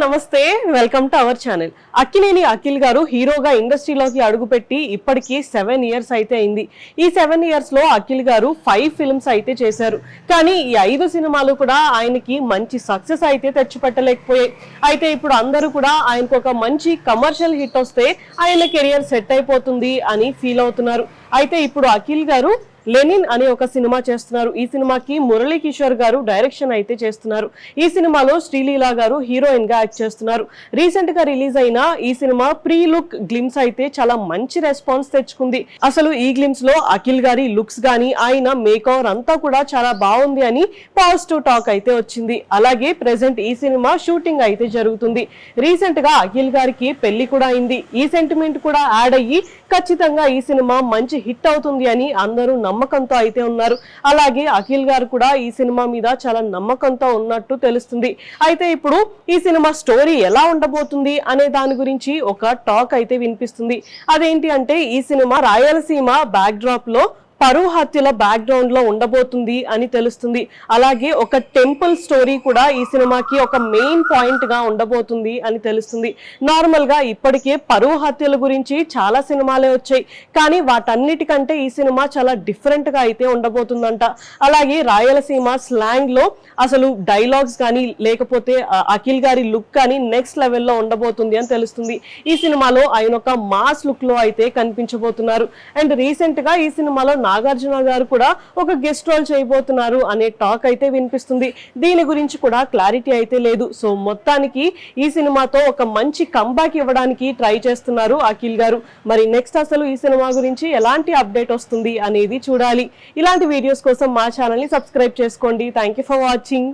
నమస్తే, welcome to our channel. Akkineni Akhil గారు హీరోగా ఇండస్ట్రీలోకి అడుగుపెట్టి ఇప్పటికి 7 ఇయర్స్ అయితే అయింది. ఈ 7 ఇయర్స్ లో అఖిల్ గారు 5 ఫిల్మ్స్ అయితే చేశారు. కానీ ఈ 5 సినిమాలు కూడా ఆయనకి మంచి సక్సెస్ అయితే తెచ్చిపెట్టలేకపోయాయి. అయితే ఇప్పుడు అందరూ కూడా ఆయనకు ఒక మంచి కమర్షియల్ హిట్ వస్తే ఆయన కెరియర్ సెట్ అయిపోతుంది అని ఫీల్ అవుతున్నారు. అయితే ఇప్పుడు అఖిల్ గారు లెనిన్ అనే ఒక సినిమా చేస్తున్నారు. ఈ సినిమాకి మురళీ కిషోర్ గారు డైరెక్షన్ అయితే చేస్తున్నారు. ఈ సినిమాలో శ్రీలీలా గారు హీరోయిన్ గా యాక్ట్ చేస్తున్నారు. రీసెంట్ గా రిలీజ్ అయిన ఈ సినిమా ప్రీ లుక్ గ్లిమ్స్ అయితే చాలా మంచి రెస్పాన్స్ తెచ్చుకుంది. అసలు ఈ గ్లిమ్స్ లో అఖిల్ గారి లుక్స్ గానీ ఆయన మేకవర్ అంతా కూడా చాలా బాగుంది అని పాజిటివ్ టాక్ అయితే వచ్చింది. అలాగే ప్రెసెంట్ ఈ సినిమా షూటింగ్ అయితే జరుగుతుంది. రీసెంట్ గా అఖిల్ గారికి పెళ్లి కూడా అయింది. ఈ సెంటిమెంట్ కూడా యాడ్ అయ్యి ఖచ్చితంగా ఈ సినిమా మంచి హిట్ అవుతుంది అని అందరూ నమ్మకంతో అయితే ఉన్నారు. అలాగే అఖిల్ గారు కూడా ఈ సినిమా మీద చాలా నమ్మకంతో ఉన్నట్టు తెలుస్తుంది. అయితే ఇప్పుడు ఈ సినిమా స్టోరీ ఎలా ఉండబోతుంది అనే దాని గురించి ఒక టాక్ అయితే వినిపిస్తుంది. అదేంటి అంటే ఈ సినిమా రాయలసీమ బ్యాక్ డ్రాప్ లో పరువు హత్యల బ్యాక్ గ్రౌండ్ లో ఉండబోతుంది అని తెలుస్తుంది. అలాగే ఒక టెంపుల్ స్టోరీ కూడా ఈ సినిమాకి ఒక మెయిన్ పాయింట్ గా ఉండబోతుంది అని తెలుస్తుంది. నార్మల్ గా ఇప్పటికే పరువు హత్యల గురించి చాలా సినిమాలే వచ్చాయి, కానీ వాటన్నిటికంటే ఈ సినిమా చాలా డిఫరెంట్ గా అయితే ఉండబోతుందంట. అలాగే రాయలసీమ స్లాంగ్ లో అసలు డైలాగ్స్ కానీ లేకపోతే అఖిల్ గారి లుక్ కానీ నెక్స్ట్ లెవెల్లో ఉండబోతుంది అని తెలుస్తుంది. ఈ సినిమాలో ఆయన ఒక మాస్ లుక్ లో అయితే కనిపించబోతున్నారు. అండ్ రీసెంట్ గా ఈ సినిమాలో నాగార్జున గారు కూడా ఒక గెస్ట్ రోల్ చేయబోతున్నారు అనే టాక్ అయితే వినిపిస్తుంది. దీని గురించి కూడా క్లారిటీ అయితే లేదు. సో మొత్తానికి ఈ సినిమాతో ఒక మంచి కంబ్యాక్ ఇవ్వడానికి ట్రై చేస్తున్నారు అఖిల్ గారు. మరి నెక్స్ట్ అసలు ఈ సినిమా గురించి ఎలాంటి అప్డేట్ వస్తుంది అనేది చూడాలి. ఇలాంటి వీడియోస్ కోసం మా ఛానల్ ని సబ్స్క్రైబ్ చేసుకోండి. Thank you for watching.